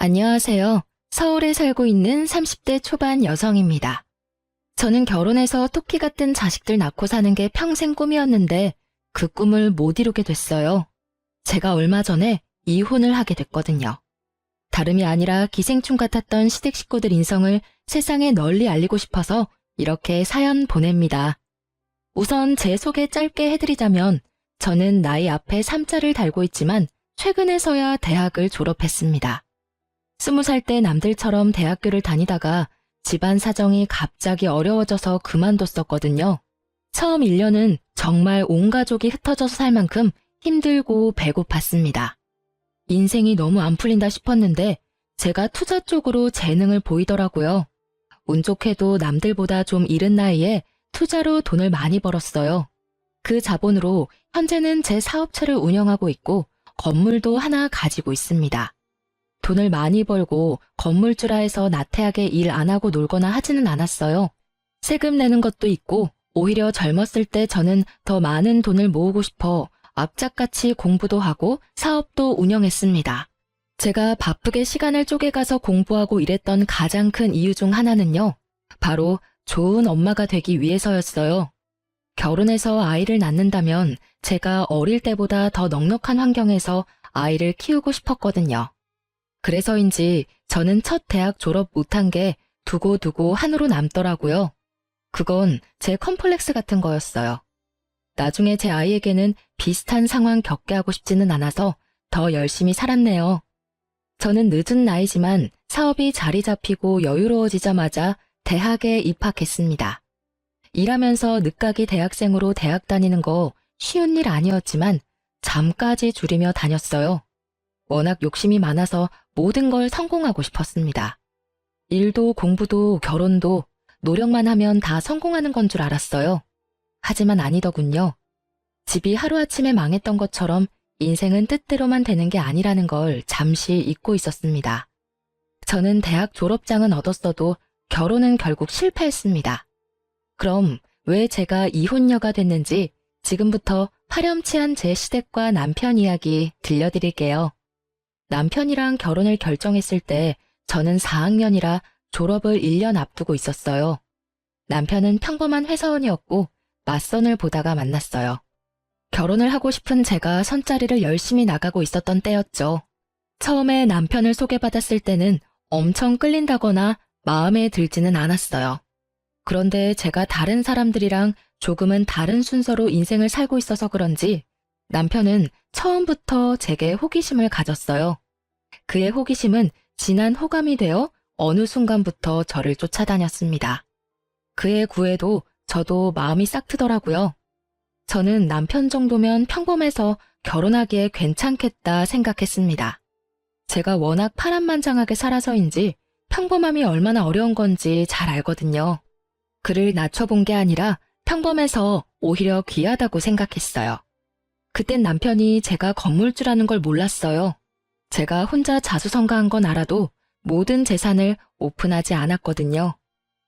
안녕하세요. 서울에 살고 있는 30대 초반 여성입니다. 저는 결혼해서 토끼 같은 자식들 낳고 사는 게 평생 꿈이었는데 그 꿈을 못 이루게 됐어요. 제가 얼마 전에 이혼을 하게 됐거든요. 다름이 아니라 기생충 같았던 시댁 식구들 인성을 세상에 널리 알리고 싶어서 이렇게 사연 보냅니다. 우선 제 소개 짧게 해드리자면 저는 나이 앞에 3자를 달고 있지만 최근에서야 대학을 졸업했습니다. 20살 때 남들처럼 대학교를 다니다가 집안 사정이 갑자기 어려워져서 그만뒀었거든요. 처음 1년은 정말 온 가족이 흩어져서 살 만큼 힘들고 배고팠습니다. 인생이 너무 안 풀린다 싶었는데 제가 투자 쪽으로 재능을 보이더라고요. 운 좋게도 남들보다 좀 이른 나이에 투자로 돈을 많이 벌었어요. 그 자본으로 현재는 제 사업체를 운영하고 있고 건물도 하나 가지고 있습니다. 돈을 많이 벌고 건물주라 해서 나태하게 일 안 하고 놀거나 하지는 않았어요. 세금 내는 것도 있고 오히려 젊었을 때 저는 더 많은 돈을 모으고 싶어 악착같이 공부도 하고 사업도 운영했습니다. 제가 바쁘게 시간을 쪼개가서 공부하고 일했던 가장 큰 이유 중 하나는요. 바로 좋은 엄마가 되기 위해서였어요. 결혼해서 아이를 낳는다면 제가 어릴 때보다 더 넉넉한 환경에서 아이를 키우고 싶었거든요. 그래서인지 저는 첫 대학 졸업 못한 게 두고두고 한으로 남더라고요. 그건 제 컴플렉스 같은 거였어요. 나중에 제 아이에게는 비슷한 상황 겪게 하고 싶지는 않아서 더 열심히 살았네요. 저는 늦은 나이지만 사업이 자리 잡히고 여유로워지자마자 대학에 입학했습니다. 일하면서 늦가기 대학생으로 대학 다니는 거 쉬운 일 아니었지만 잠까지 줄이며 다녔어요. 워낙 욕심이 많아서 모든 걸 성공하고 싶었습니다. 일도 공부도 결혼도 노력만 하면 다 성공하는 건 줄 알았어요. 하지만 아니더군요. 집이 하루아침에 망했던 것처럼 인생은 뜻대로만 되는 게 아니라는 걸 잠시 잊고 있었습니다. 저는 대학 졸업장은 얻었어도 결혼은 결국 실패했습니다. 그럼 왜 제가 이혼녀가 됐는지 지금부터 파렴치한 제 시댁과 남편 이야기 들려드릴게요. 남편이랑 결혼을 결정했을 때 저는 4학년이라 졸업을 1년 앞두고 있었어요. 남편은 평범한 회사원이었고 맞선을 보다가 만났어요. 결혼을 하고 싶은 제가 선자리를 열심히 나가고 있었던 때였죠. 처음에 남편을 소개받았을 때는 엄청 끌린다거나 마음에 들지는 않았어요. 그런데 제가 다른 사람들이랑 조금은 다른 순서로 인생을 살고 있어서 그런지 남편은 처음부터 제게 호기심을 가졌어요. 그의 호기심은 진한 호감이 되어 어느 순간부터 저를 쫓아다녔습니다. 그의 구애도 저도 마음이 싹 트더라고요. 저는 남편 정도면 평범해서 결혼하기에 괜찮겠다 생각했습니다. 제가 워낙 파란만장하게 살아서인지 평범함이 얼마나 어려운 건지 잘 알거든요. 그를 낮춰본 게 아니라 평범해서 오히려 귀하다고 생각했어요. 그땐 남편이 제가 건물주라는 걸 몰랐어요. 제가 혼자 자수성가한 건 알아도 모든 재산을 오픈하지 않았거든요.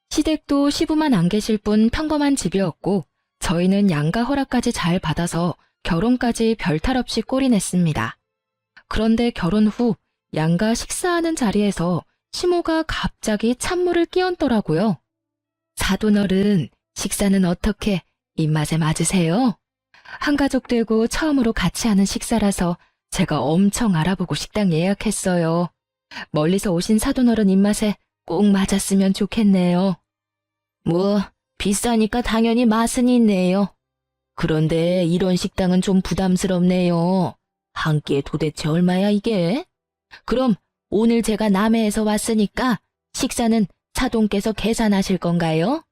시댁도 시부만 안 계실 뿐 평범한 집이었고 저희는 양가 허락까지 잘 받아서 결혼까지 별탈 없이 꼴이 냈습니다. 그런데 결혼 후 양가 식사하는 자리에서 시모가 갑자기 찬물을 끼얹더라고요. 사돈어른, 식사는 어떻게 입맛에 맞으세요? 한가족 되고 처음으로 같이 하는 식사라서 제가 엄청 알아보고 식당 예약했어요. 멀리서 오신 사돈어른 입맛에 꼭 맞았으면 좋겠네요. 뭐, 비싸니까 당연히 맛은 있네요. 그런데 이런 식당은 좀 부담스럽네요. 한 끼에 도대체 얼마야 이게? 그럼 오늘 제가 남해에서 왔으니까 식사는 사돈께서 계산하실 건가요?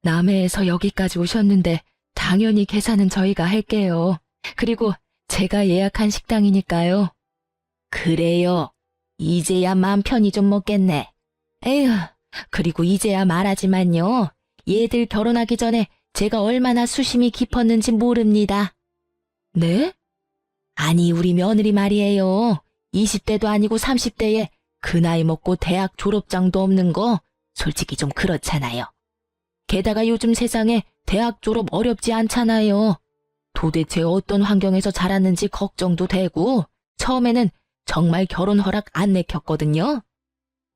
남해에서 여기까지 오셨는데 당연히 계산은 저희가 할게요. 그리고 제가 예약한 식당이니까요. 그래요. 이제야 맘 편히 좀 먹겠네. 에휴, 그리고 이제야 말하지만요. 얘들 결혼하기 전에 제가 얼마나 수심이 깊었는지 모릅니다. 네? 아니, 우리 며느리 말이에요. 20대도 아니고 30대에 그 나이 먹고 대학 졸업장도 없는 거 솔직히 좀 그렇잖아요. 게다가 요즘 세상에 대학 졸업 어렵지 않잖아요. 도대체 어떤 환경에서 자랐는지 걱정도 되고 처음에는 정말 결혼 허락 안 내켰거든요.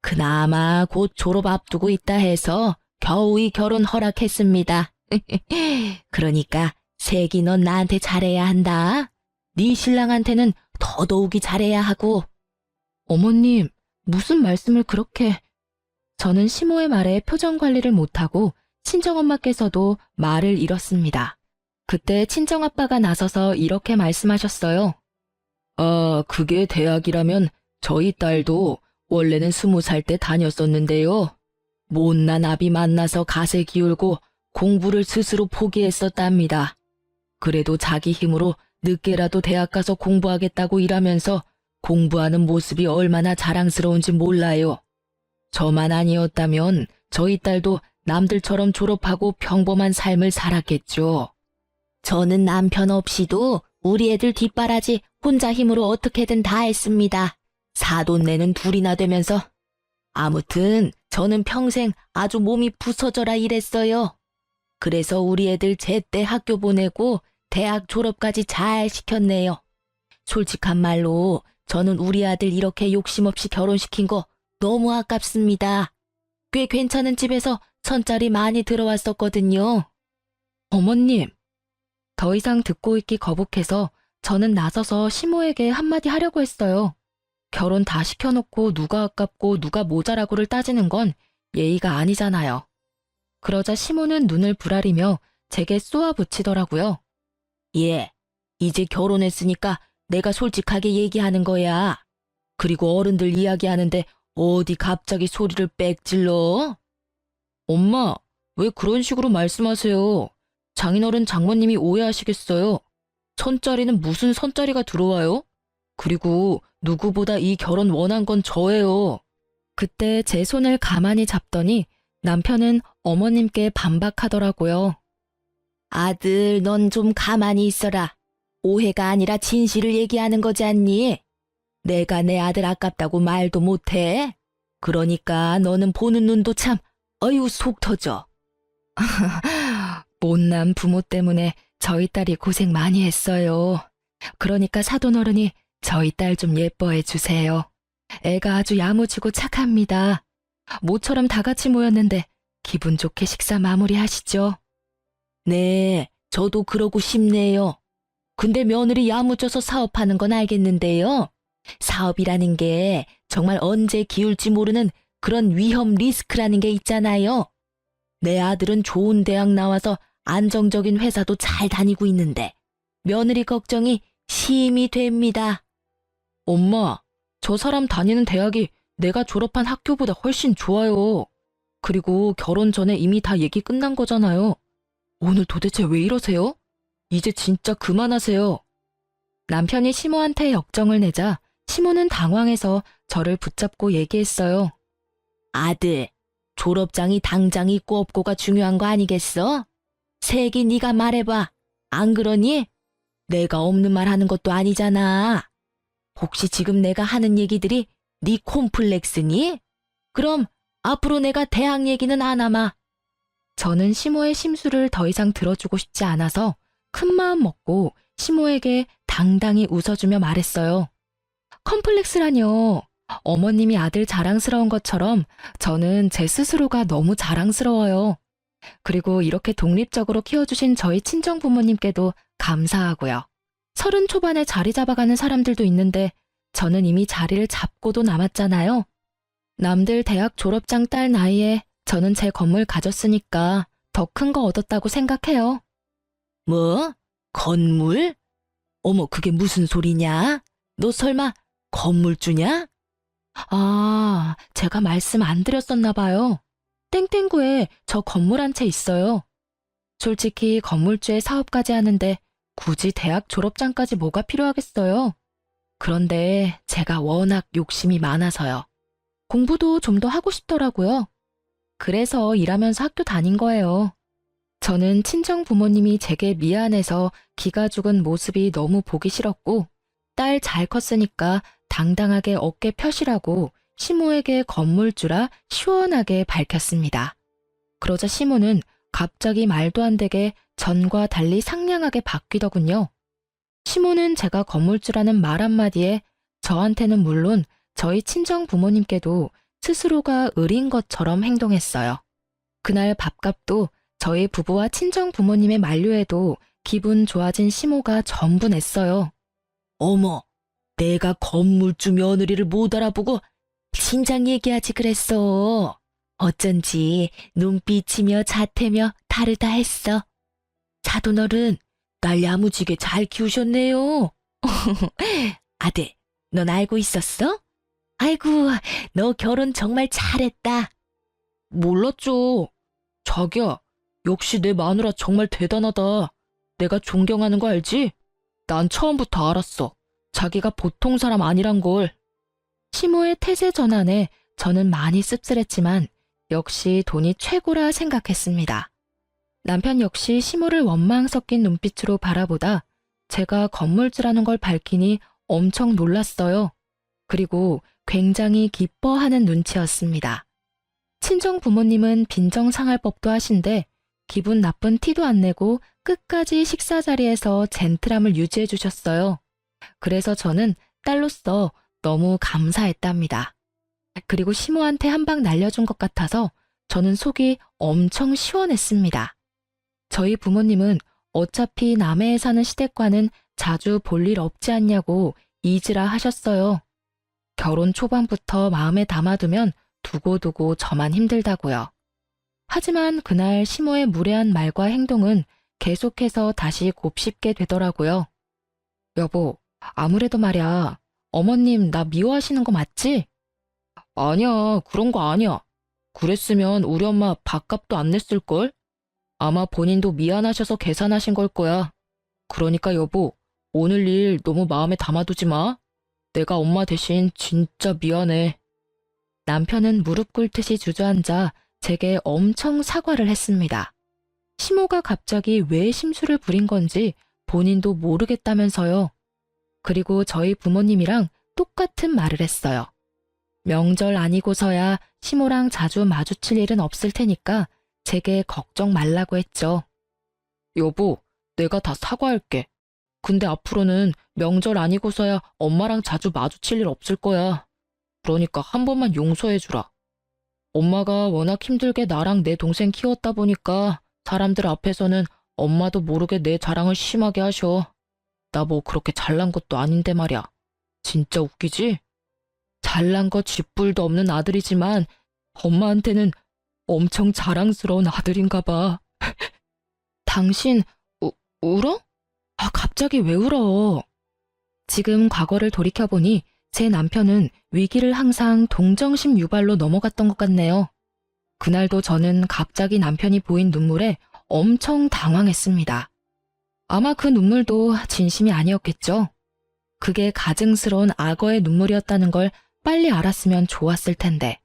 그나마 곧 졸업 앞두고 있다 해서 겨우이 결혼 허락했습니다. 그러니까 세기 넌 나한테 잘해야 한다. 네 신랑한테는 더더욱이 잘해야 하고. 어머님, 무슨 말씀을 그렇게... 저는 시모의 말에 표정 관리를 못하고 친정엄마께서도 말을 잃었습니다. 그때 친정아빠가 나서서 이렇게 말씀하셨어요. 그게 대학이라면 저희 딸도 원래는 20살 때 다녔었는데요. 못난 아비 만나서 가세 기울고 공부를 스스로 포기했었답니다. 그래도 자기 힘으로 늦게라도 대학 가서 공부하겠다고 일하면서 공부하는 모습이 얼마나 자랑스러운지 몰라요. 저만 아니었다면 저희 딸도 남들처럼 졸업하고 평범한 삶을 살았겠죠. 저는 남편 없이도 우리 애들 뒷바라지 혼자 힘으로 어떻게든 다 했습니다. 사돈내는 둘이나 되면서. 아무튼 저는 평생 아주 몸이 부서져라 일했어요. 그래서 우리 애들 제때 학교 보내고 대학 졸업까지 잘 시켰네요. 솔직한 말로 저는 우리 아들 이렇게 욕심 없이 결혼시킨 거 너무 아깝습니다. 꽤 괜찮은 집에서 천짜리 많이 들어왔었거든요. 어머님, 더 이상 듣고 있기 거북해서 저는 나서서 시모에게 한마디 하려고 했어요. 결혼 다 시켜놓고 누가 아깝고 누가 모자라고를 따지는 건 예의가 아니잖아요. 그러자 시모는 눈을 부라리며 제게 쏘아붙이더라고요. 예, 이제 결혼했으니까 내가 솔직하게 얘기하는 거야. 그리고 어른들 이야기하는데 어디 갑자기 소리를 빽 질러? 엄마, 왜 그런 식으로 말씀하세요? 장인어른 장모님이 오해하시겠어요. 천짜리는 무슨 선짜리가 들어와요? 그리고 누구보다 이 결혼 원한 건 저예요. 그때 제 손을 가만히 잡더니 남편은 어머님께 반박하더라고요. 아들, 넌 좀 가만히 있어라. 오해가 아니라 진실을 얘기하는 거지 않니? 내가 내 아들 아깝다고 말도 못해. 그러니까 너는 보는 눈도 참, 어휴, 속 터져. 못난 부모 때문에 저희 딸이 고생 많이 했어요. 그러니까 사돈어른이 저희 딸 좀 예뻐해 주세요. 애가 아주 야무지고 착합니다. 모처럼 다 같이 모였는데 기분 좋게 식사 마무리하시죠. 네, 저도 그러고 싶네요. 근데 며느리 야무져서 사업하는 건 알겠는데요. 사업이라는 게 정말 언제 기울지 모르는 그런 위험 리스크라는 게 있잖아요. 내 아들은 좋은 대학 나와서 안정적인 회사도 잘 다니고 있는데 며느리 걱정이 심히 됩니다. 엄마, 저 사람 다니는 대학이 내가 졸업한 학교보다 훨씬 좋아요. 그리고 결혼 전에 이미 다 얘기 끝난 거잖아요. 오늘 도대체 왜 이러세요? 이제 진짜 그만하세요. 남편이 시모한테 역정을 내자 시모는 당황해서 저를 붙잡고 얘기했어요. 아들, 졸업장이 당장 있고 없고가 중요한 거 아니겠어? 세기 네가 말해봐. 안 그러니? 내가 없는 말 하는 것도 아니잖아. 혹시 지금 내가 하는 얘기들이 네 콤플렉스니? 그럼 앞으로 내가 대학 얘기는 안 하마. 저는 시모의 심수를 더 이상 들어주고 싶지 않아서 큰 마음 먹고 시모에게 당당히 웃어주며 말했어요. 컴플렉스라뇨. 어머님이 아들 자랑스러운 것처럼 저는 제 스스로가 너무 자랑스러워요. 그리고 이렇게 독립적으로 키워주신 저희 친정 부모님께도 감사하고요. 30 초반에 자리 잡아가는 사람들도 있는데 저는 이미 자리를 잡고도 남았잖아요. 남들 대학 졸업장 딸 나이에 저는 제 건물 가졌으니까 더 큰 거 얻었다고 생각해요. 뭐? 건물? 어머, 그게 무슨 소리냐? 너 설마 건물주냐? 아, 제가 말씀 안 드렸었나 봐요. 땡땡구에 저 건물 한 채 있어요. 솔직히 건물주에 사업까지 하는데 굳이 대학 졸업장까지 뭐가 필요하겠어요. 그런데 제가 워낙 욕심이 많아서요. 공부도 좀 더 하고 싶더라고요. 그래서 일하면서 학교 다닌 거예요. 저는 친정 부모님이 제게 미안해서 기가 죽은 모습이 너무 보기 싫었고 딸 잘 컸으니까 당당하게 어깨 펴시라고 시모에게 건물주라 시원하게 밝혔습니다. 그러자 시모는 갑자기 말도 안 되게 전과 달리 상냥하게 바뀌더군요. 시모는 제가 건물주라는 말 한마디에 저한테는 물론 저희 친정 부모님께도 스스로가 을인 것처럼 행동했어요. 그날 밥값도 저희 부부와 친정 부모님의 만류에도 기분 좋아진 시모가 전부 냈어요. 어머, 내가 건물주 며느리를 못 알아보고 친장 얘기하지 그랬어. 어쩐지 눈빛이며 자태며 다르다 했어. 사돈어른, 날 야무지게 잘 키우셨네요. 아들, 넌 알고 있었어? 아이고, 너 결혼 정말 잘했다. 몰랐죠. 자기야, 역시 내 마누라 정말 대단하다. 내가 존경하는 거 알지? 난 처음부터 알았어. 자기가 보통 사람 아니란 걸. 시모의 태세 전환에 저는 많이 씁쓸했지만 역시 돈이 최고라 생각했습니다. 남편 역시 시모를 원망 섞인 눈빛으로 바라보다 제가 건물주라는 걸 밝히니 엄청 놀랐어요. 그리고 굉장히 기뻐하는 눈치였습니다. 친정 부모님은 빈정상할 법도 하신데 기분 나쁜 티도 안 내고 끝까지 식사 자리에서 젠틀함을 유지해 주셨어요. 그래서 저는 딸로서 너무 감사했답니다. 그리고 시모한테 한 방 날려준 것 같아서 저는 속이 엄청 시원했습니다. 저희 부모님은 어차피 남해에 사는 시댁과는 자주 볼 일 없지 않냐고 이지라 하셨어요. 결혼 초반부터 마음에 담아두면 두고두고 저만 힘들다고요. 하지만 그날 시모의 무례한 말과 행동은 계속해서 다시 곱씹게 되더라고요. 여보, 아무래도 말야, 어머님 나 미워하시는 거 맞지? 아니야, 그런 거 아니야. 그랬으면 우리 엄마 밥값도 안 냈을걸? 아마 본인도 미안하셔서 계산하신 걸 거야. 그러니까 여보, 오늘 일 너무 마음에 담아두지 마. 내가 엄마 대신 진짜 미안해. 남편은 무릎 꿇듯이 주저앉아 제게 엄청 사과를 했습니다. 시모가 갑자기 왜 심술을 부린 건지 본인도 모르겠다면서요. 그리고 저희 부모님이랑 똑같은 말을 했어요. 명절 아니고서야 시모랑 자주 마주칠 일은 없을 테니까 제게 걱정 말라고 했죠. 여보, 내가 다 사과할게. 근데 앞으로는 명절 아니고서야 엄마랑 자주 마주칠 일 없을 거야. 그러니까 한 번만 용서해주라. 엄마가 워낙 힘들게 나랑 내 동생 키웠다 보니까 사람들 앞에서는 엄마도 모르게 내 자랑을 심하게 하셔. 나 뭐 그렇게 잘난 것도 아닌데 말이야. 진짜 웃기지? 잘난 거 쥐뿔도 없는 아들이지만 엄마한테는 엄청 자랑스러운 아들인가 봐. 당신 울어? 아, 갑자기 왜 울어? 지금 과거를 돌이켜보니 제 남편은 위기를 항상 동정심 유발로 넘어갔던 것 같네요. 그날도 저는 갑자기 남편이 보인 눈물에 엄청 당황했습니다. 아마 그 눈물도 진심이 아니었겠죠. 그게 가증스러운 악어의 눈물이었다는 걸 빨리 알았으면 좋았을 텐데.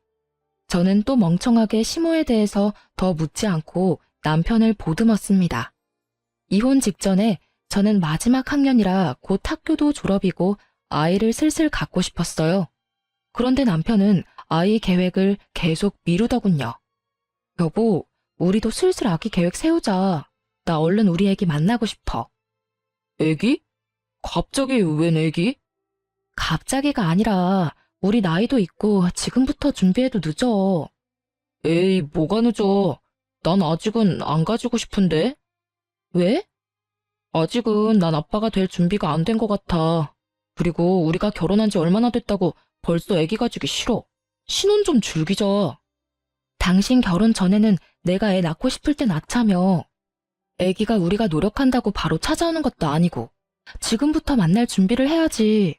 저는 또 멍청하게 시모에 대해서 더 묻지 않고 남편을 보듬었습니다. 이혼 직전에 저는 마지막 학년이라 곧 학교도 졸업이고 아이를 슬슬 갖고 싶었어요. 그런데 남편은 아이 계획을 계속 미루더군요. 여보, 우리도 슬슬 아기 계획 세우자. 나 얼른 우리 애기 만나고 싶어. 애기? 갑자기 웬 애기? 갑자기가 아니라 우리 나이도 있고 지금부터 준비해도 늦어. 에이, 뭐가 늦어. 난 아직은 안 가지고 싶은데. 왜? 아직은 난 아빠가 될 준비가 안 된 것 같아. 그리고 우리가 결혼한 지 얼마나 됐다고 벌써 애기 가지기 싫어. 신혼 좀 즐기자. 당신 결혼 전에는 내가 애 낳고 싶을 때 낳자며. 애기가 우리가 노력한다고 바로 찾아오는 것도 아니고 지금부터 만날 준비를 해야지.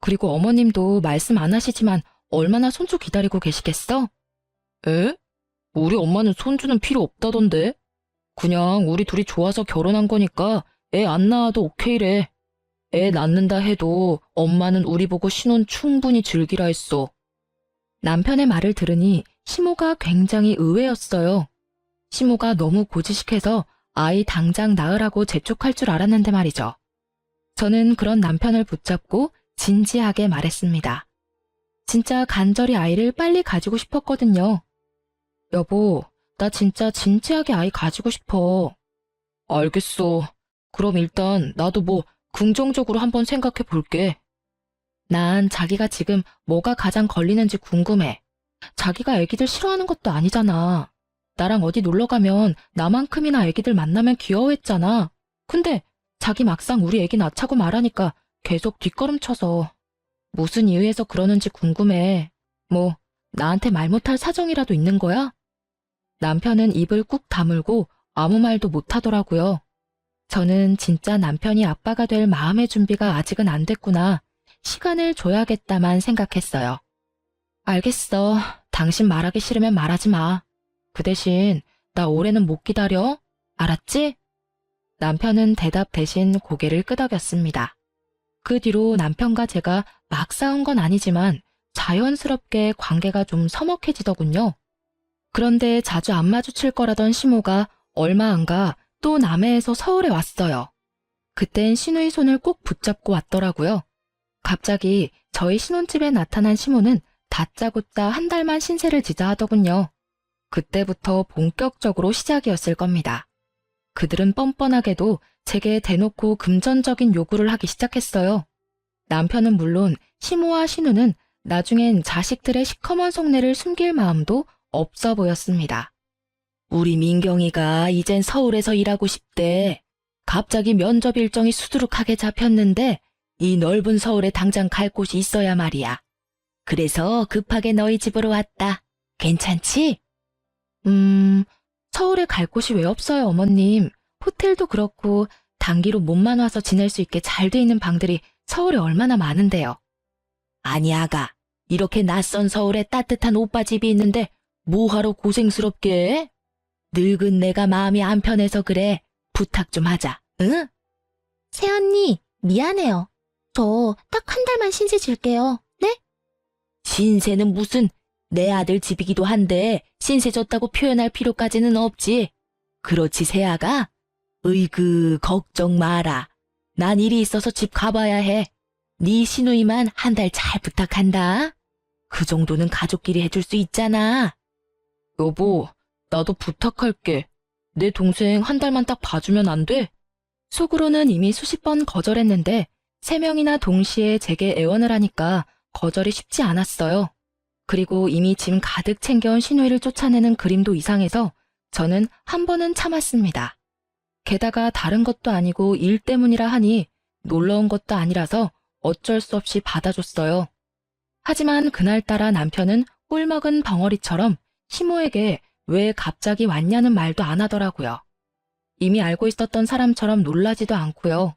그리고 어머님도 말씀 안 하시지만 얼마나 손주 기다리고 계시겠어? 에? 우리 엄마는 손주는 필요 없다던데? 그냥 우리 둘이 좋아서 결혼한 거니까 애 안 낳아도 오케이래. 애 낳는다 해도 엄마는 우리 보고 신혼 충분히 즐기라 했어. 남편의 말을 들으니 시모가 굉장히 의외였어요. 시모가 너무 고지식해서 아이 당장 낳으라고 재촉할 줄 알았는데 말이죠. 저는 그런 남편을 붙잡고 진지하게 말했습니다. 진짜 간절히 아이를 빨리 가지고 싶었거든요. 여보, 나 진짜 진지하게 아이 가지고 싶어. 알겠어. 그럼 일단 나도 뭐 긍정적으로 한번 생각해 볼게. 난 자기가 지금 뭐가 가장 걸리는지 궁금해. 자기가 애기들 싫어하는 것도 아니잖아. 나랑 어디 놀러 가면 나만큼이나 애기들 만나면 귀여워했잖아. 근데 자기 막상 우리 애기 낳자고 말하니까 계속 뒷걸음쳐서 무슨 이유에서 그러는지 궁금해. 뭐 나한테 말 못할 사정이라도 있는 거야? 남편은 입을 꾹 다물고 아무 말도 못하더라고요. 저는 진짜 남편이 아빠가 될 마음의 준비가 아직은 안 됐구나. 시간을 줘야겠다만 생각했어요. 알겠어. 당신 말하기 싫으면 말하지 마. 그 대신 나 올해는 못 기다려. 알았지? 남편은 대답 대신 고개를 끄덕였습니다. 그 뒤로 남편과 제가 막 싸운 건 아니지만 자연스럽게 관계가 좀 서먹해지더군요. 그런데 자주 안 마주칠 거라던 시모가 얼마 안 가 또 남해에서 서울에 왔어요. 그땐 시누이 손을 꼭 붙잡고 왔더라고요. 갑자기 저희 신혼집에 나타난 시모는 다짜고짜 한 달만 신세를 지자 하더군요. 그때부터 본격적으로 시작이었을 겁니다. 그들은 뻔뻔하게도 제게 대놓고 금전적인 요구를 하기 시작했어요. 남편은 물론 시모와 신우는 나중엔 자식들의 시커먼 속내를 숨길 마음도 없어 보였습니다. 우리 민경이가 이젠 서울에서 일하고 싶대. 갑자기 면접 일정이 수두룩하게 잡혔는데 이 넓은 서울에 당장 갈 곳이 있어야 말이야. 그래서 급하게 너희 집으로 왔다. 괜찮지? 서울에 갈 곳이 왜 없어요, 어머님. 호텔도 그렇고 단기로 몸만 와서 지낼 수 있게 잘 돼 있는 방들이 서울에 얼마나 많은데요. 아니, 아가. 이렇게 낯선 서울에 따뜻한 오빠 집이 있는데 뭐하러 고생스럽게 해? 늙은 내가 마음이 안 편해서 그래. 부탁 좀 하자, 응? 새언니, 미안해요. 저 딱 한 달만 신세 질게요. 네? 신세는 무슨, 내 아들 집이기도 한데 신세 졌다고 표현할 필요까지는 없지. 그렇지, 새아가? 으이그, 걱정 마라. 난 일이 있어서 집 가봐야 해. 네 시누이만 한 달 잘 부탁한다. 그 정도는 가족끼리 해줄 수 있잖아. 여보, 나도 부탁할게. 내 동생 한 달만 딱 봐주면 안 돼? 속으로는 이미 수십 번 거절했는데 3명이나 동시에 제게 애원을 하니까 거절이 쉽지 않았어요. 그리고 이미 짐 가득 챙겨온 시누이를 쫓아내는 그림도 이상해서 저는 한 번은 참았습니다. 게다가 다른 것도 아니고 일 때문이라 하니 놀러 온 것도 아니라서 어쩔 수 없이 받아줬어요. 하지만 그날따라 남편은 꿀먹은 벙어리처럼 시모에게 왜 갑자기 왔냐는 말도 안 하더라고요. 이미 알고 있었던 사람처럼 놀라지도 않고요.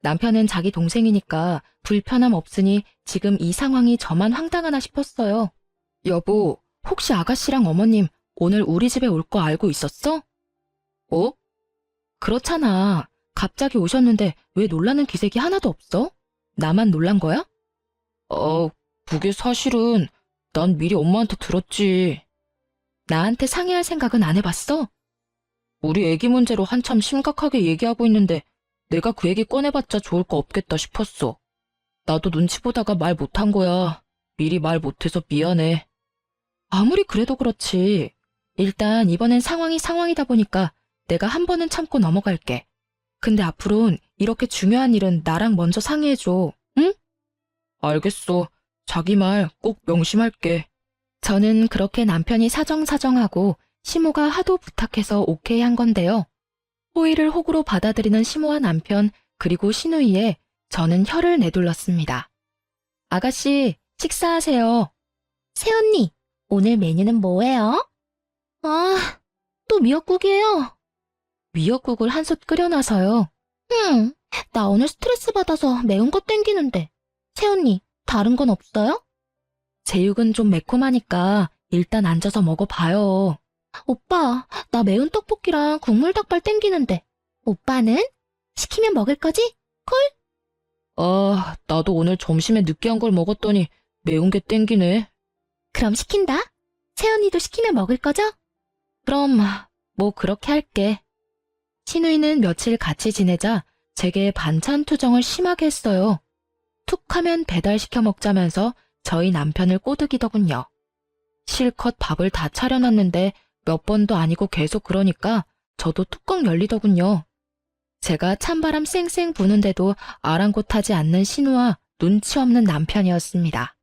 남편은 자기 동생이니까 불편함 없으니 지금 이 상황이 저만 황당하나 싶었어요. 여보, 혹시 아가씨랑 어머님 오늘 우리 집에 올 거 알고 있었어? 어? 그렇잖아. 갑자기 오셨는데 왜 놀라는 기색이 하나도 없어? 나만 놀란 거야? 그게 사실은 난 미리 엄마한테 들었지. 나한테 상의할 생각은 안 해봤어? 우리 애기 문제로 한참 심각하게 얘기하고 있는데 내가 그 얘기 꺼내봤자 좋을 거 없겠다 싶었어. 나도 눈치 보다가 말 못한 거야. 미리 말 못해서 미안해. 아무리 그래도 그렇지. 일단 이번엔 상황이 상황이다 보니까 내가 한 번은 참고 넘어갈게. 근데 앞으로는 이렇게 중요한 일은 나랑 먼저 상의해줘. 응? 알겠어. 자기 말 꼭 명심할게. 저는 그렇게 남편이 사정사정하고 시모가 하도 부탁해서 오케이 한 건데요. 호의를 호구로 받아들이는 시모와 남편 그리고 시누이에 저는 혀를 내둘렀습니다. 아가씨, 식사하세요. 새언니, 오늘 메뉴는 뭐예요? 아, 또 미역국이에요. 미역국을 한솥 끓여놔서요. 나 오늘 스트레스 받아서 매운 거 땡기는데. 새언니, 다른 건 없어요? 제육은 좀 매콤하니까 일단 앉아서 먹어봐요. 오빠, 나 매운 떡볶이랑 국물 닭발 땡기는데. 오빠는? 시키면 먹을 거지? 나도 오늘 점심에 느끼한 걸 먹었더니 매운 게 땡기네. 그럼 시킨다. 새언니도 시키면 먹을 거죠? 그럼 뭐 그렇게 할게. 시누이는 며칠 같이 지내자 제게 반찬 투정을 심하게 했어요. 툭 하면 배달시켜 먹자면서 저희 남편을 꼬드기더군요. 실컷 밥을 다 차려놨는데 몇 번도 아니고 계속 그러니까 저도 뚜껑 열리더군요. 제가 찬바람 쌩쌩 부는데도 아랑곳하지 않는 신우와 눈치 없는 남편이었습니다.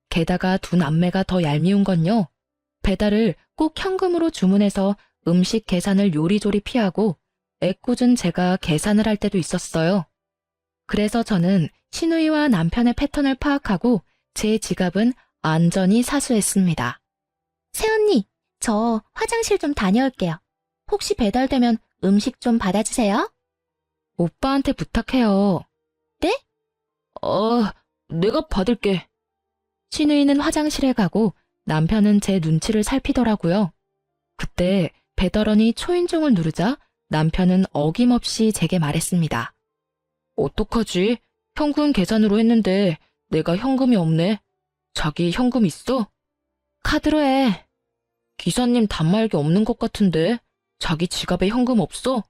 게다가 두 남매가 더 얄미운 건요. 배달을 꼭 현금으로 주문해서 음식 계산을 요리조리 피하고 애꿎은 제가 계산을 할 때도 있었어요. 그래서 저는 신우이와 남편의 패턴을 파악하고 제 지갑은 안전히 사수했습니다. 새언니, 저 화장실 좀 다녀올게요. 혹시 배달되면 음식 좀 받아주세요. 오빠한테 부탁해요. 네? 내가 받을게. 신우이는 화장실에 가고 남편은 제 눈치를 살피더라고요. 그때 배달원이 초인종을 누르자 남편은 어김없이 제게 말했습니다. 어떡하지? 현금 계산으로 했는데 내가 현금이 없네. 자기 현금 있어? 카드로 해. 기사님 단말기 없는 것 같은데 자기 지갑에 현금 없어?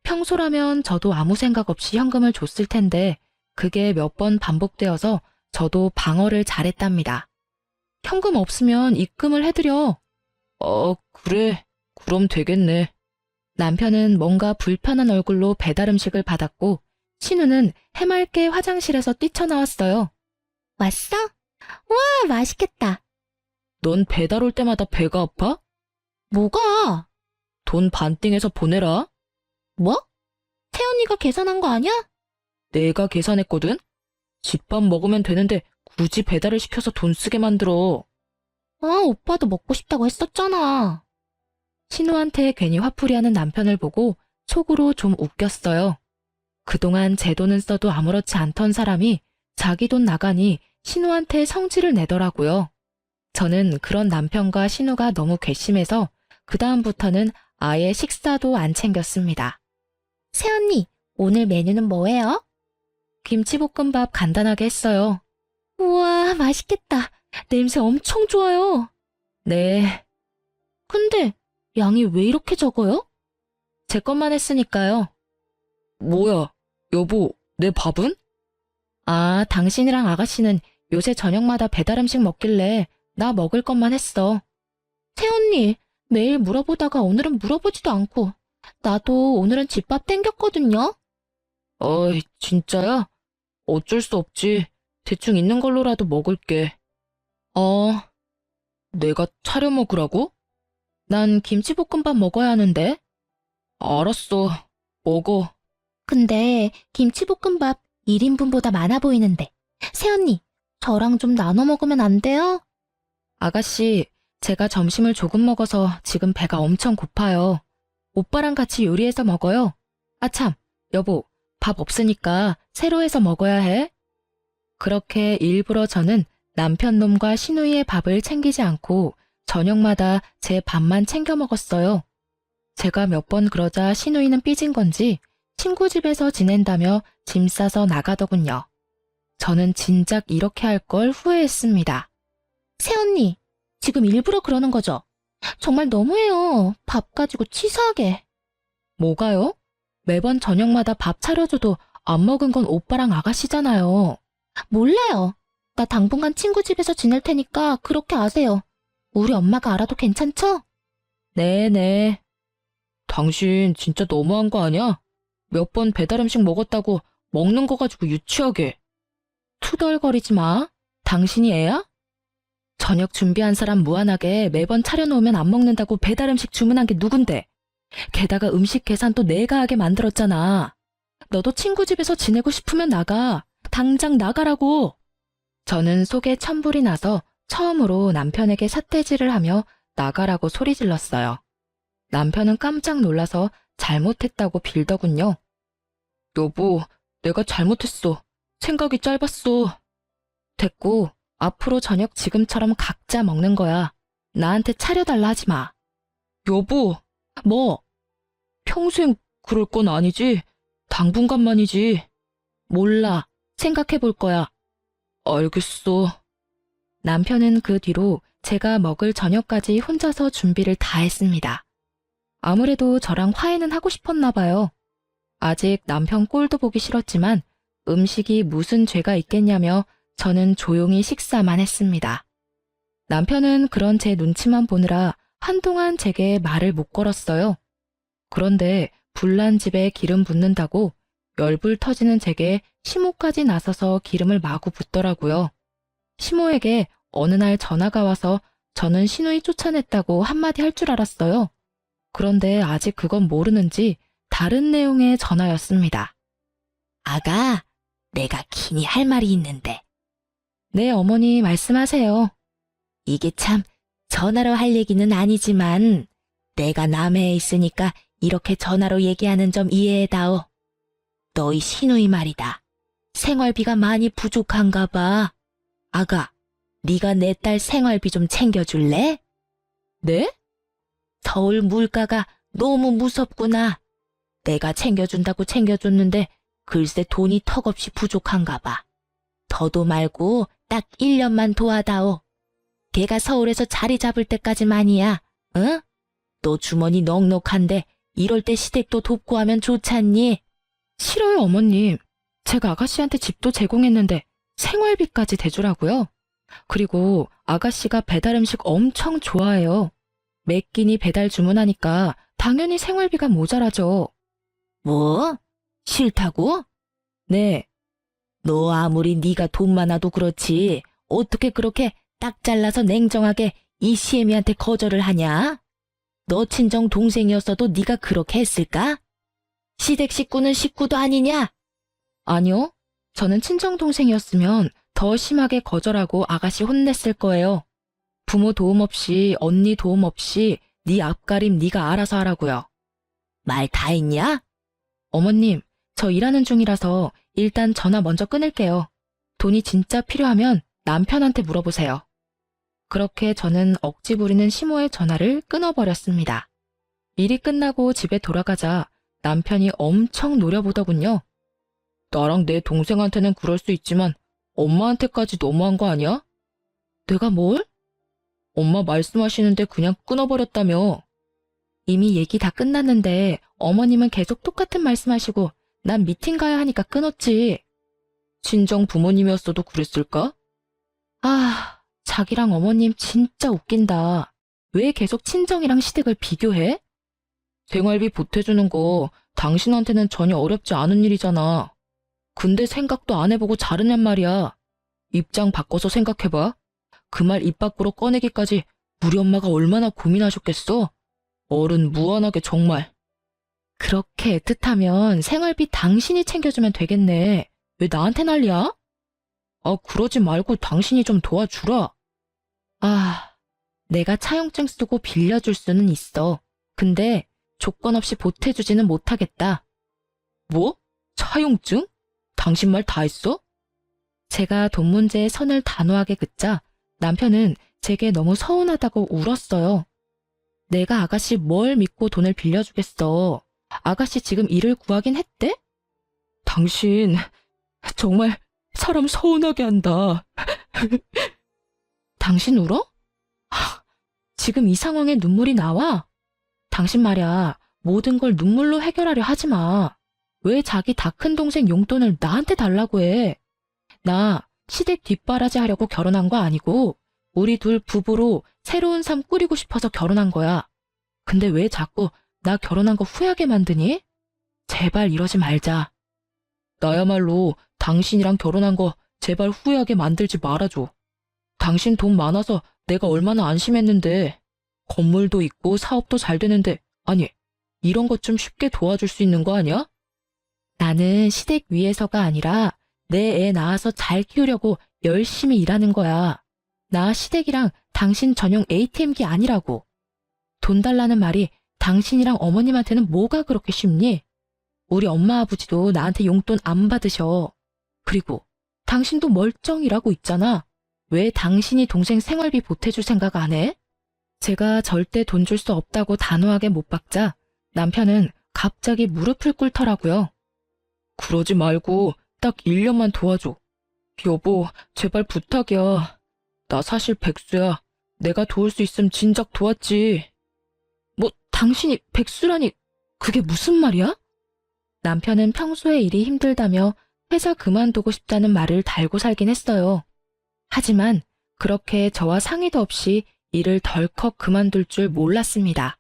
평소라면 저도 아무 생각 없이 현금을 줬을 텐데 그게 몇 번 반복되어서 저도 방어를 잘했답니다. 현금 없으면 입금을 해드려. 그래. 그럼 되겠네. 남편은 뭔가 불편한 얼굴로 배달 음식을 받았고 신우는 해맑게 화장실에서 뛰쳐나왔어요. 왔어? 와, 맛있겠다. 넌 배달 올 때마다 배가 아파? 뭐가? 돈 반띵해서 보내라. 뭐? 새언니가 계산한 거 아니야? 내가 계산했거든? 집밥 먹으면 되는데 굳이 배달을 시켜서 돈 쓰게 만들어. 오빠도 먹고 싶다고 했었잖아. 신우한테 괜히 화풀이하는 남편을 보고 속으로 좀 웃겼어요. 그동안 제 돈은 써도 아무렇지 않던 사람이 자기 돈 나가니 신우한테 성질을 내더라고요. 저는 그런 남편과 신우가 너무 괘씸해서 그다음부터는 아예 식사도 안 챙겼습니다. 새언니, 오늘 메뉴는 뭐예요? 김치볶음밥 간단하게 했어요. 우와, 맛있겠다. 냄새 엄청 좋아요. 네, 근데 양이 왜 이렇게 적어요? 제 것만 했으니까요. 뭐야, 여보, 내 밥은? 아, 당신이랑 아가씨는 요새 저녁마다 배달 음식 먹길래 나 먹을 것만 했어. 새언니, 매일 물어보다가 오늘은 물어보지도 않고 나도 오늘은 집밥 땡겼거든요. 어이, 진짜야? 어쩔 수 없지. 대충 있는 걸로라도 먹을게. 내가 차려 먹으라고? 난 김치볶음밥 먹어야 하는데. 알았어, 먹어. 근데 김치볶음밥 1인분보다 많아 보이는데. 새언니, 저랑 좀 나눠 먹으면 안 돼요? 아가씨, 제가 점심을 조금 먹어서 지금 배가 엄청 고파요. 오빠랑 같이 요리해서 먹어요. 아참, 여보, 밥 없으니까 새로 해서 먹어야 해. 그렇게 일부러 저는 남편 놈과 신우이의 밥을 챙기지 않고 저녁마다 제 밥만 챙겨 먹었어요. 제가 몇 번 그러자 신우이는 삐진 건지 친구 집에서 지낸다며 짐 싸서 나가더군요. 저는 진작 이렇게 할 걸 후회했습니다. 새언니, 지금 일부러 그러는 거죠? 정말 너무해요. 밥 가지고 치사하게. 뭐가요? 매번 저녁마다 밥 차려줘도 안 먹은 건 오빠랑 아가씨잖아요. 몰라요. 나 당분간 친구 집에서 지낼 테니까 그렇게 아세요. 우리 엄마가 알아도 괜찮죠? 네네. 당신 진짜 너무한 거 아니야? 몇 번 배달 음식 먹었다고 먹는 거 가지고 유치하게. 투덜거리지 마. 당신이 애야? 저녁 준비한 사람 무한하게 매번 차려놓으면 안 먹는다고 배달 음식 주문한 게 누군데? 게다가 음식 계산도 내가 하게 만들었잖아. 너도 친구 집에서 지내고 싶으면 나가. 당장 나가라고. 저는 속에 천불이 나서 처음으로 남편에게 삿대질을 하며 나가라고 소리 질렀어요. 남편은 깜짝 놀라서 잘못했다고 빌더군요. 여보, 내가 잘못했어. 생각이 짧았어. 됐고, 앞으로 저녁 지금처럼 각자 먹는 거야. 나한테 차려달라 하지 마. 여보, 뭐? 평생 그럴 건 아니지? 당분간만이지. 몰라. 생각해 볼 거야. 알겠어. 남편은 그 뒤로 제가 먹을 저녁까지 혼자서 준비를 다 했습니다. 아무래도 저랑 화해는 하고 싶었나 봐요. 아직 남편 꼴도 보기 싫었지만 음식이 무슨 죄가 있겠냐며 저는 조용히 식사만 했습니다. 남편은 그런 제 눈치만 보느라 한동안 제게 말을 못 걸었어요. 그런데 불난 집에 기름 붓는다고 열불 터지는 제게 시모까지 나서서 기름을 마구 붓더라고요. 시모에게 어느 날 전화가 와서 저는 신우이 쫓아냈다고 한마디 할 줄 알았어요. 그런데 아직 그건 모르는지 다른 내용의 전화였습니다. 아가, 내가 긴히 할 말이 있는데. 네, 어머니 말씀하세요. 이게 참 전화로 할 얘기는 아니지만 내가 남해에 있으니까 이렇게 전화로 얘기하는 점 이해해다오. 너희 시누이 말이다. 생활비가 많이 부족한가 봐. 아가, 네가 내 딸 생활비 좀 챙겨줄래? 네? 서울 물가가 너무 무섭구나. 내가 챙겨준다고 챙겨줬는데 글쎄 돈이 턱없이 부족한가 봐. 더도 말고 딱 1년만 도와다오. 걔가 서울에서 자리 잡을 때까지만이야. 응? 너 주머니 넉넉한데 이럴 때 시댁도 돕고 하면 좋잖니? 싫어요, 어머님. 제가 아가씨한테 집도 제공했는데 생활비까지 대주라고요? 그리고 아가씨가 배달 음식 엄청 좋아해요. 매 끼니 배달 주문하니까 당연히 생활비가 모자라죠. 뭐? 싫다고? 네, 너 아무리 네가 돈 많아도 그렇지 어떻게 그렇게 딱 잘라서 냉정하게 이 시애미한테 거절을 하냐? 너 친정 동생이었어도 네가 그렇게 했을까? 시댁 식구는 식구도 아니냐? 아니요. 저는 친정동생이었으면 더 심하게 거절하고 아가씨 혼냈을 거예요. 부모 도움 없이, 언니 도움 없이 네 앞가림 네가 알아서 하라고요. 말 다 했냐? 어머님, 저 일하는 중이라서 일단 전화 먼저 끊을게요. 돈이 진짜 필요하면 남편한테 물어보세요. 그렇게 저는 억지 부리는 시모의 전화를 끊어버렸습니다. 일이 끝나고 집에 돌아가자 남편이 엄청 노려보더군요. 나랑 내 동생한테는 그럴 수 있지만 엄마한테까지 너무한 거 아니야? 내가 뭘? 엄마 말씀하시는데 그냥 끊어버렸다며. 이미 얘기 다 끝났는데 어머님은 계속 똑같은 말씀하시고 난 미팅 가야 하니까 끊었지. 친정 부모님이었어도 그랬을까? 아, 자기랑 어머님 진짜 웃긴다. 왜 계속 친정이랑 시댁을 비교해? 생활비 보태주는 거 당신한테는 전혀 어렵지 않은 일이잖아. 근데 생각도 안 해보고 자르냔 말이야. 입장 바꿔서 생각해봐. 그 말 입 밖으로 꺼내기까지 우리 엄마가 얼마나 고민하셨겠어? 어른 무한하게 정말. 그렇게 애틋하면 생활비 당신이 챙겨주면 되겠네. 왜 나한테 난리야? 아, 그러지 말고 당신이 좀 도와주라. 아, 내가 차용증 쓰고 빌려줄 수는 있어. 근데 조건 없이 보태주지는 못하겠다. 뭐? 차용증? 당신 말 다 했어? 제가 돈 문제에 선을 단호하게 긋자 남편은 제게 너무 서운하다고 울었어요. 내가 아가씨 뭘 믿고 돈을 빌려주겠어. 아가씨 지금 일을 구하긴 했대? 당신 정말 사람 서운하게 한다. 당신 울어? 지금 이 상황에 눈물이 나와? 당신 말야 모든 걸 눈물로 해결하려 하지 마. 왜 자기 다 큰 동생 용돈을 나한테 달라고 해? 나 시댁 뒷바라지 하려고 결혼한 거 아니고 우리 둘 부부로 새로운 삶 꾸리고 싶어서 결혼한 거야. 근데 왜 자꾸 나 결혼한 거 후회하게 만드니? 제발 이러지 말자. 나야말로 당신이랑 결혼한 거 제발 후회하게 만들지 말아줘. 당신 돈 많아서 내가 얼마나 안심했는데. 건물도 있고 사업도 잘 되는데 아니 이런 것 좀 쉽게 도와줄 수 있는 거 아니야? 나는 시댁 위해서가 아니라 내 애 낳아서 잘 키우려고 열심히 일하는 거야. 나 시댁이랑 당신 전용 ATM기 아니라고. 돈 달라는 말이 당신이랑 어머님한테는 뭐가 그렇게 쉽니? 우리 엄마 아버지도 나한테 용돈 안 받으셔. 그리고 당신도 멀쩡이라고 있잖아. 왜 당신이 동생 생활비 보태줄 생각 안 해? 제가 절대 돈 줄 수 없다고 단호하게 못 박자 남편은 갑자기 무릎을 꿇더라고요. 그러지 말고 딱 1년만 도와줘. 여보, 제발 부탁이야. 나 사실 백수야. 내가 도울 수 있으면 진작 도왔지. 뭐 당신이 백수라니 그게 무슨 말이야? 남편은 평소에 일이 힘들다며 회사 그만두고 싶다는 말을 달고 살긴 했어요. 하지만 그렇게 저와 상의도 없이 일을 덜컥 그만둘 줄 몰랐습니다.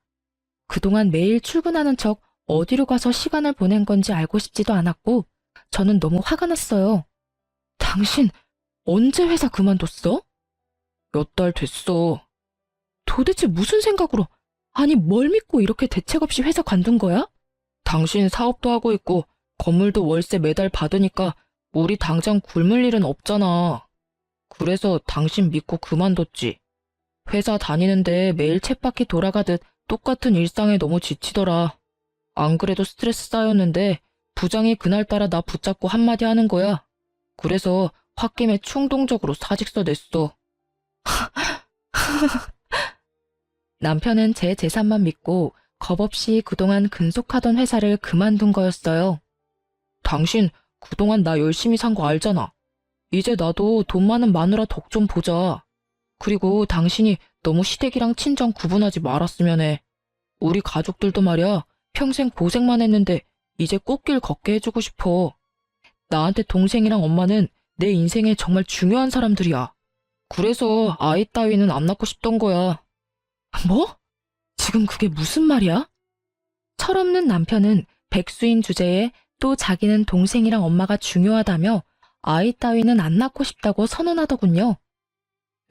그동안 매일 출근하는 척 어디로 가서 시간을 보낸 건지 알고 싶지도 않았고 저는 너무 화가 났어요. 당신 언제 회사 그만뒀어? 몇 달 됐어. 도대체 무슨 생각으로, 아니 뭘 믿고 이렇게 대책 없이 회사 관둔 거야? 당신 사업도 하고 있고 건물도 월세 매달 받으니까 우리 당장 굶을 일은 없잖아. 그래서 당신 믿고 그만뒀지. 회사 다니는데 매일 쳇바퀴 돌아가듯 똑같은 일상에 너무 지치더라. 안 그래도 스트레스 쌓였는데 부장이 그날따라 나 붙잡고 한마디 하는 거야. 그래서 홧김에 충동적으로 사직서 냈어. 남편은 제 재산만 믿고 겁없이 그동안 근속하던 회사를 그만둔 거였어요. 당신 그동안 나 열심히 산 거 알잖아. 이제 나도 돈 많은 마누라 덕 좀 보자. 그리고 당신이 너무 시댁이랑 친정 구분하지 말았으면 해. 우리 가족들도 말이야, 평생 고생만 했는데 이제 꽃길 걷게 해주고 싶어. 나한테 동생이랑 엄마는 내 인생에 정말 중요한 사람들이야. 그래서 아이 따위는 안 낳고 싶던 거야. 뭐? 지금 그게 무슨 말이야? 철없는 남편은 백수인 주제에 또 자기는 동생이랑 엄마가 중요하다며 아이 따위는 안 낳고 싶다고 선언하더군요.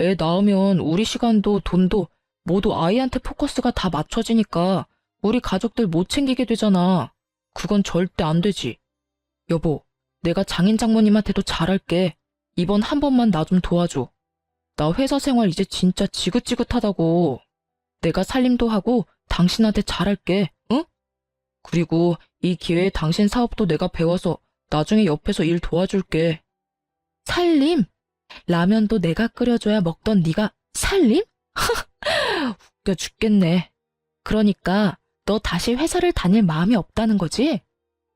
애 낳으면 우리 시간도 돈도 모두 아이한테 포커스가 다 맞춰지니까 우리 가족들 못 챙기게 되잖아. 그건 절대 안 되지. 여보, 내가 장인 장모님한테도 잘할게. 이번 한 번만 나 좀 도와줘. 나 회사 생활 이제 진짜 지긋지긋하다고. 내가 살림도 하고 당신한테 잘할게, 응? 그리고 이 기회에 당신 사업도 내가 배워서 나중에 옆에서 일 도와줄게. 살림? 라면도 내가 끓여줘야 먹던 네가 살림? 웃겨 죽겠네. 그러니까 너 다시 회사를 다닐 마음이 없다는 거지?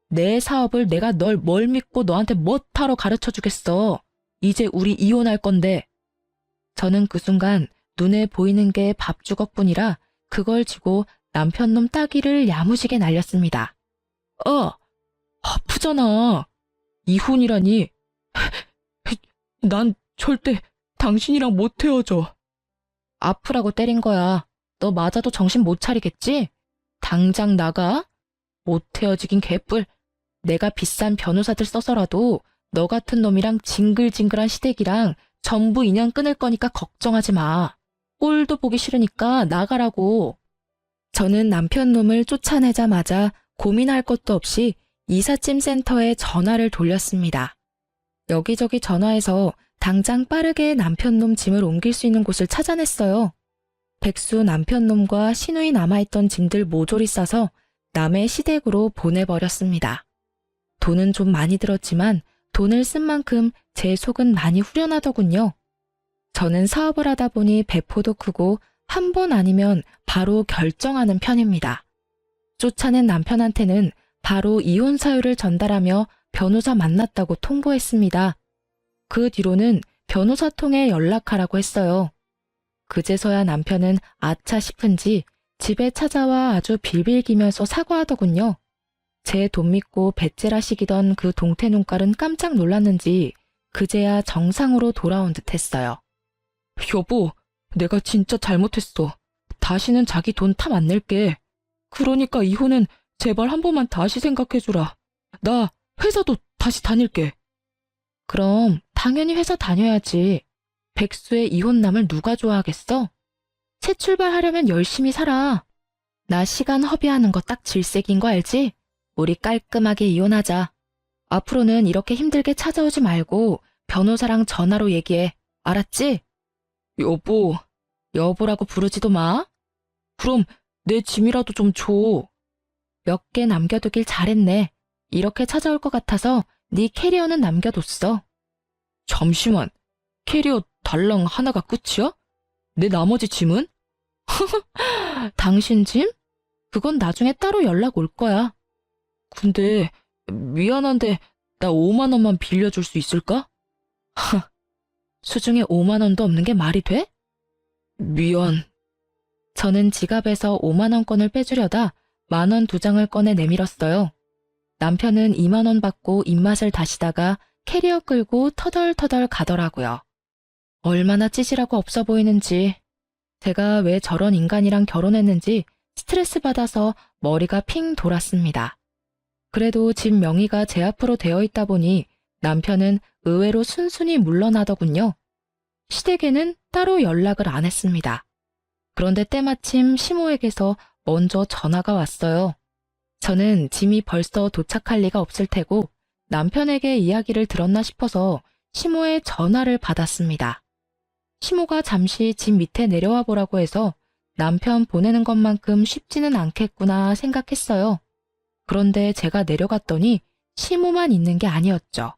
내 사업을 내가 널 뭘 믿고 너한테 뭐하러 가르쳐 주겠어. 이제 우리 이혼할 건데. 저는 그 순간 눈에 보이는 게 밥주걱뿐이라 그걸 쥐고 남편 놈 따귀를 야무지게 날렸습니다. 아프잖아. 이혼이라니. 난 절대 당신이랑 못 헤어져. 아프라고 때린 거야. 너 맞아도 정신 못 차리겠지? 당장 나가? 못 헤어지긴 개뿔. 내가 비싼 변호사들 써서라도 너 같은 놈이랑 징글징글한 시댁이랑 전부 인연 끊을 거니까 걱정하지 마. 꼴도 보기 싫으니까 나가라고. 저는 남편 놈을 쫓아내자마자 고민할 것도 없이 이삿짐 센터에 전화를 돌렸습니다. 여기저기 전화해서 당장 빠르게 남편 놈 짐을 옮길 수 있는 곳을 찾아냈어요. 백수 남편 놈과 시누이 남아있던 짐들 모조리 싸서 남의 시댁으로 보내버렸습니다. 돈은 좀 많이 들었지만 돈을 쓴 만큼 제 속은 많이 후련하더군요. 저는 사업을 하다 보니 배포도 크고 한 번 아니면 바로 결정하는 편입니다. 쫓아낸 남편한테는 바로 이혼 사유를 전달하며 변호사 만났다고 통보했습니다. 그 뒤로는 변호사 통해 연락하라고 했어요. 그제서야 남편은 아차 싶은지 집에 찾아와 아주 빌빌기면서 사과하더군요. 제 돈 믿고 배째라시기던 그 동태 눈깔은 깜짝 놀랐는지 그제야 정상으로 돌아온 듯 했어요. 여보, 내가 진짜 잘못했어. 다시는 자기 돈 탐 안 낼게. 그러니까 이혼은 제발 한 번만 다시 생각해주라. 나 회사도 다시 다닐게. 그럼 당연히 회사 다녀야지. 백수의 이혼남을 누가 좋아하겠어? 새 출발하려면 열심히 살아. 나 시간 허비하는 거 딱 질색인 거 알지? 우리 깔끔하게 이혼하자. 앞으로는 이렇게 힘들게 찾아오지 말고 변호사랑 전화로 얘기해. 알았지? 여보, 여보라고 부르지도 마. 그럼 내 짐이라도 좀 줘. 몇 개 남겨두길 잘했네. 이렇게 찾아올 것 같아서 네 캐리어는 남겨뒀어. 잠시만, 캐리어 달랑 하나가 끝이야? 내 나머지 짐은? 당신 짐? 그건 나중에 따로 연락 올 거야. 근데 미안한데 나 5만 원만 빌려줄 수 있을까? 수중에 5만 원도 없는 게 말이 돼? 미안. 저는 지갑에서 5만 원권을 빼주려다 10,000원 2장을 꺼내 내밀었어요. 남편은 2만 원 받고 입맛을 다시다가 캐리어 끌고 터덜터덜 가더라고요. 얼마나 찌질하고 없어 보이는지, 제가 왜 저런 인간이랑 결혼했는지 스트레스 받아서 머리가 핑 돌았습니다. 그래도 집 명의가 제 앞으로 되어 있다 보니 남편은 의외로 순순히 물러나더군요. 시댁에는 따로 연락을 안 했습니다. 그런데 때마침 시모에게서 먼저 전화가 왔어요. 저는 짐이 벌써 도착할 리가 없을 테고 남편에게 이야기를 들었나 싶어서 시모의 전화를 받았습니다. 시모가 잠시 집 밑에 내려와 보라고 해서 남편 보내는 것만큼 쉽지는 않겠구나 생각했어요. 그런데 제가 내려갔더니 시모만 있는 게 아니었죠.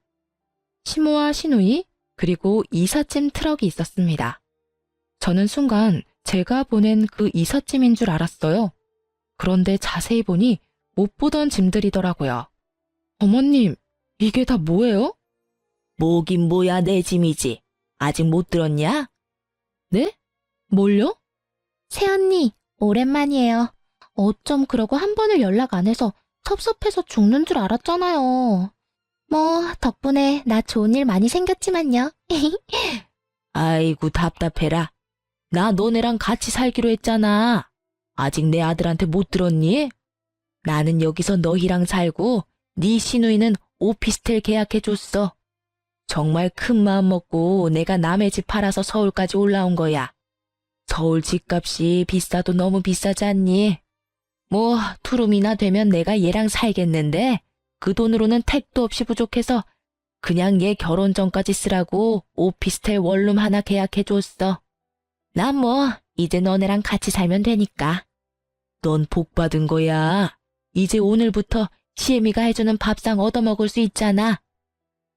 시모와 시누이 그리고 이삿짐 트럭이 있었습니다. 저는 순간 제가 보낸 그 이삿짐인 줄 알았어요. 그런데 자세히 보니 못 보던 짐들이더라고요. 어머님, 이게 다 뭐예요? 뭐긴 뭐야 내 짐이지. 아직 못 들었냐? 네? 뭘요? 새언니, 오랜만이에요. 어쩜 그러고 한 번을 연락 안 해서 섭섭해서 죽는 줄 알았잖아요. 뭐, 덕분에 나 좋은 일 많이 생겼지만요. 아이고 답답해라. 나 너네랑 같이 살기로 했잖아. 아직 내 아들한테 못 들었니? 나는 여기서 너희랑 살고 네 시누이는 오피스텔 계약해줬어. 정말 큰 마음 먹고 내가 남의 집 팔아서 서울까지 올라온 거야. 서울 집값이 비싸도 너무 비싸지 않니? 뭐 투룸이나 되면 내가 얘랑 살겠는데 그 돈으로는 택도 없이 부족해서 그냥 얘 결혼 전까지 쓰라고 오피스텔 원룸 하나 계약해줬어. 난 뭐 이제 너네랑 같이 살면 되니까. 넌 복 받은 거야. 이제 오늘부터 시애미가 해주는 밥상 얻어먹을 수 있잖아.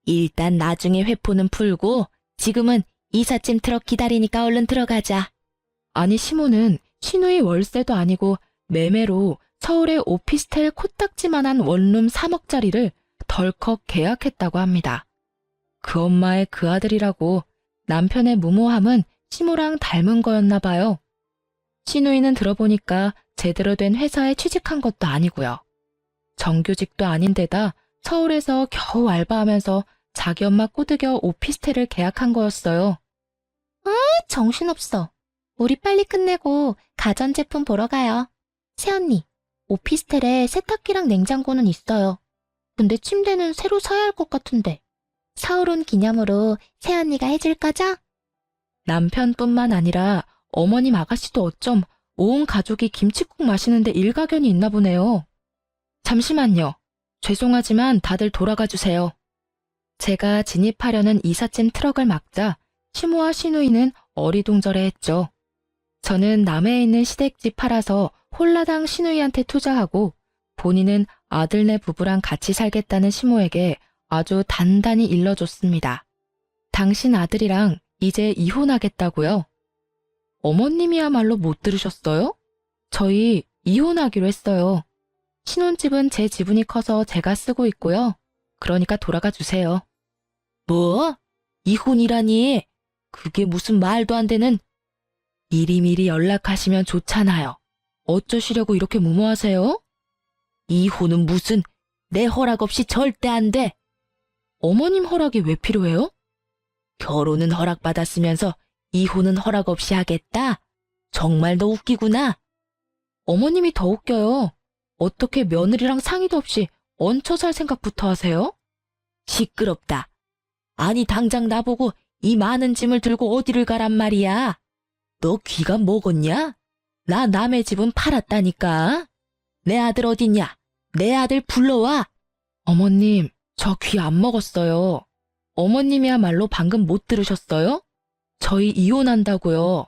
일단 나중에 회포는 풀고 지금은 이삿짐 트럭 기다리니까 얼른 들어가자. 아니 시모는 시누이 월세도 아니고 매매로 서울의 오피스텔 코딱지만한 원룸 3억짜리를 덜컥 계약했다고 합니다. 그 엄마의 그 아들이라고 남편의 무모함은 시모랑 닮은 거였나 봐요. 시누이는 들어보니까 제대로 된 회사에 취직한 것도 아니고요. 정규직도 아닌데다 서울에서 겨우 알바하면서 자기 엄마 꼬드겨 오피스텔을 계약한 거였어요. 정신없어. 우리 빨리 끝내고 가전제품 보러 가요. 새언니, 오피스텔에 세탁기랑 냉장고는 있어요. 근데 침대는 새로 사야 할 것 같은데. 서울 온 기념으로 새언니가 해줄 거죠? 남편뿐만 아니라 어머님 아가씨도 어쩜 온 가족이 김칫국 마시는데 일가견이 있나 보네요. 잠시만요. 죄송하지만 다들 돌아가 주세요. 제가 진입하려는 이삿짐 트럭을 막자 시모와 시누이는 어리둥절해했죠. 저는 남해에 있는 시댁집 팔아서 홀라당 시누이한테 투자하고 본인은 아들네 부부랑 같이 살겠다는 시모에게 아주 단단히 일러줬습니다. 당신 아들이랑 이제 이혼하겠다고요? 어머님이야말로 못 들으셨어요? 저희 이혼하기로 했어요. 신혼집은 제 지분이 커서 제가 쓰고 있고요. 그러니까 돌아가 주세요. 뭐? 이혼이라니? 그게 무슨 말도 안 되는... 미리미리 연락하시면 좋잖아요. 어쩌시려고 이렇게 무모하세요? 이혼은 무슨 내 허락 없이 절대 안 돼. 어머님 허락이 왜 필요해요? 결혼은 허락받았으면서 이혼은 허락 없이 하겠다? 정말 너 웃기구나. 어머님이 더 웃겨요. 어떻게 며느리랑 상의도 없이 얹혀 살 생각부터 하세요? 시끄럽다. 아니 당장 나보고 이 많은 짐을 들고 어디를 가란 말이야. 너 귀가 먹었냐? 나 남의 집은 팔았다니까. 내 아들 어딨냐? 내 아들 불러와. 어머님, 저 귀 안 먹었어요. 어머님이야말로 방금 못 들으셨어요? 저희 이혼한다고요.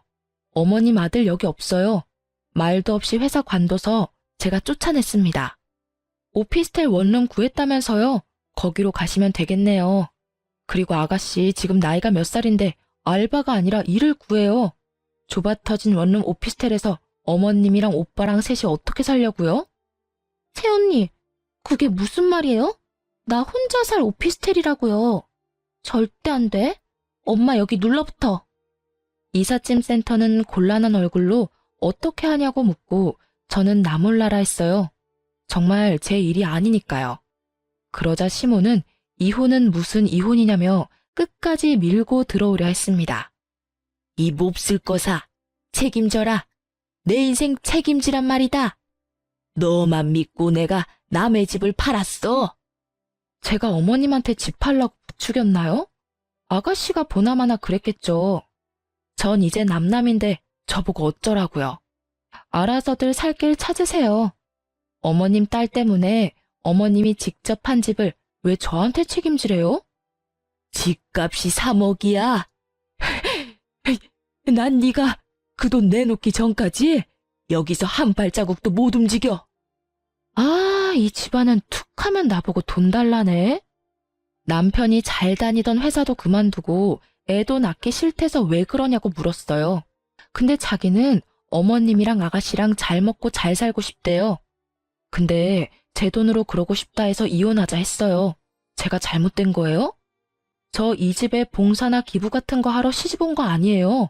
어머님 아들 여기 없어요. 말도 없이 회사 관둬서 제가 쫓아냈습니다. 오피스텔 원룸 구했다면서요. 거기로 가시면 되겠네요. 그리고 아가씨 지금 나이가 몇 살인데 알바가 아니라 일을 구해요. 좁아터진 원룸 오피스텔에서 어머님이랑 오빠랑 셋이 어떻게 살려고요? 새언니, 그게 무슨 말이에요? 나 혼자 살 오피스텔이라고요. 절대 안 돼. 엄마 여기 눌러붙어. 이삿짐 센터는 곤란한 얼굴로 어떻게 하냐고 묻고 저는 나 몰라라 했어요. 정말 제 일이 아니니까요. 그러자 시모는 이혼은 무슨 이혼이냐며 끝까지 밀고 들어오려 했습니다. 이 몹쓸 거사. 책임져라. 내 인생 책임지란 말이다. 너만 믿고 내가 남의 집을 팔았어? 제가 어머님한테 집 팔라고 부추겼나요? 아가씨가 보나마나 그랬겠죠. 전 이제 남남인데 저보고 어쩌라고요. 알아서들 살 길 찾으세요. 어머님 딸 때문에 어머님이 직접 한 집을 왜 저한테 책임지래요? 집값이 3억이야. 난 네가 그 돈 내놓기 전까지 여기서 한 발자국도 못 움직여. 아, 이 집안은 툭 하면 나보고 돈 달라네. 남편이 잘 다니던 회사도 그만두고 애도 낳기 싫대서 왜 그러냐고 물었어요. 근데 자기는 어머님이랑 아가씨랑 잘 먹고 잘 살고 싶대요. 근데 제 돈으로 그러고 싶다 해서 이혼하자 했어요. 제가 잘못된 거예요? 저 이 집에 봉사나 기부 같은 거 하러 시집 온 거 아니에요.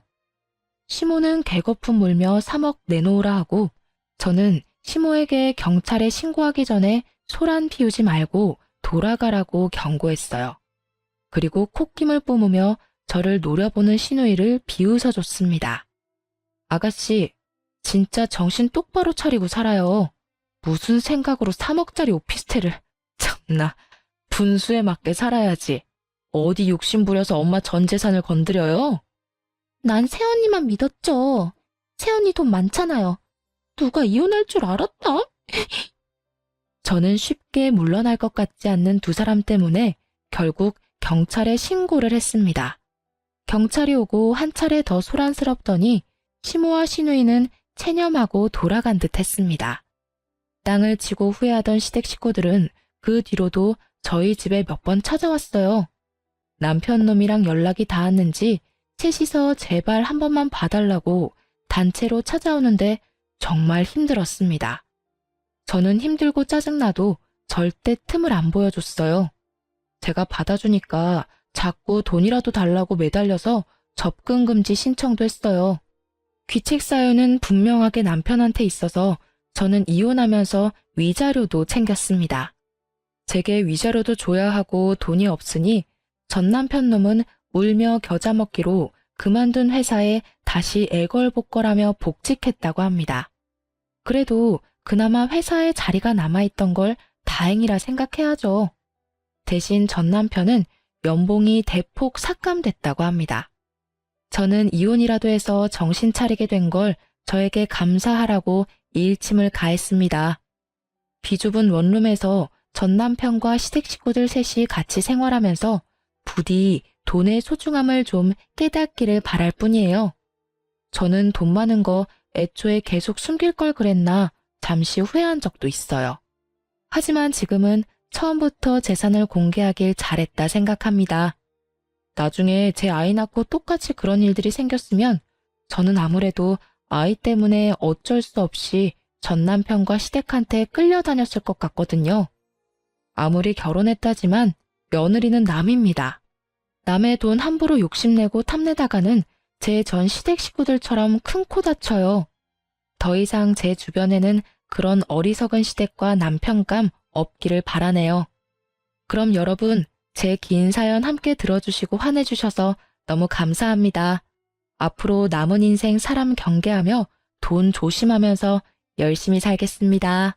시모는 개거품 물며 3억 내놓으라 하고 저는 시모에게 경찰에 신고하기 전에 소란 피우지 말고 돌아가라고 경고했어요. 그리고 콧김을 뿜으며 저를 노려보는 시누이를 비웃어줬습니다. 아가씨, 진짜 정신 똑바로 차리고 살아요. 무슨 생각으로 3억짜리 오피스텔을. 참나, 분수에 맞게 살아야지. 어디 욕심 부려서 엄마 전 재산을 건드려요? 난 새언니만 믿었죠. 새언니 돈 많잖아요. 누가 이혼할 줄 알았다? 저는 쉽게 물러날 것 같지 않는 두 사람 때문에 결국 경찰에 신고를 했습니다. 경찰이 오고 한 차례 더 소란스럽더니 시모와 시누이는 체념하고 돌아간 듯 했습니다. 땅을 치고 후회하던 시댁 식구들은 그 뒤로도 저희 집에 몇 번 찾아왔어요. 남편 놈이랑 연락이 닿았는지 셋이서 제발 한 번만 봐달라고 단체로 찾아오는데 정말 힘들었습니다. 저는 힘들고 짜증나도 절대 틈을 안 보여줬어요. 제가 받아주니까 자꾸 돈이라도 달라고 매달려서 접근 금지 신청도 했어요. 귀책 사유는 분명하게 남편한테 있어서 저는 이혼하면서 위자료도 챙겼습니다. 제게 위자료도 줘야 하고 돈이 없으니 전 남편 놈은 울며 겨자 먹기로 그만둔 회사에 다시 애걸복걸하며 복직했다고 합니다. 그래도 그나마 회사에 자리가 남아있던 걸 다행이라 생각해야죠. 대신 전 남편은 연봉이 대폭 삭감됐다고 합니다. 저는 이혼이라도 해서 정신 차리게 된 걸 저에게 감사하라고 일침을 가했습니다. 비좁은 원룸에서 전 남편과 시댁 식구들 셋이 같이 생활하면서 부디 돈의 소중함을 좀 깨닫기를 바랄 뿐이에요. 저는 돈 많은 거 애초에 계속 숨길 걸 그랬나 잠시 후회한 적도 있어요. 하지만 지금은 처음부터 재산을 공개하길 잘했다 생각합니다. 나중에 제 아이 낳고 똑같이 그런 일들이 생겼으면 저는 아무래도 아이 때문에 어쩔 수 없이 전 남편과 시댁한테 끌려다녔을 것 같거든요. 아무리 결혼했다지만 며느리는 남입니다. 남의 돈 함부로 욕심내고 탐내다가는 제 전 시댁 식구들처럼 큰 코 다쳐요. 더 이상 제 주변에는 그런 어리석은 시댁과 남편감 없기를 바라네요. 그럼 여러분, 제 긴 사연 함께 들어주시고 환해주셔서 너무 감사합니다. 앞으로 남은 인생 사람 경계하며 돈 조심하면서 열심히 살겠습니다.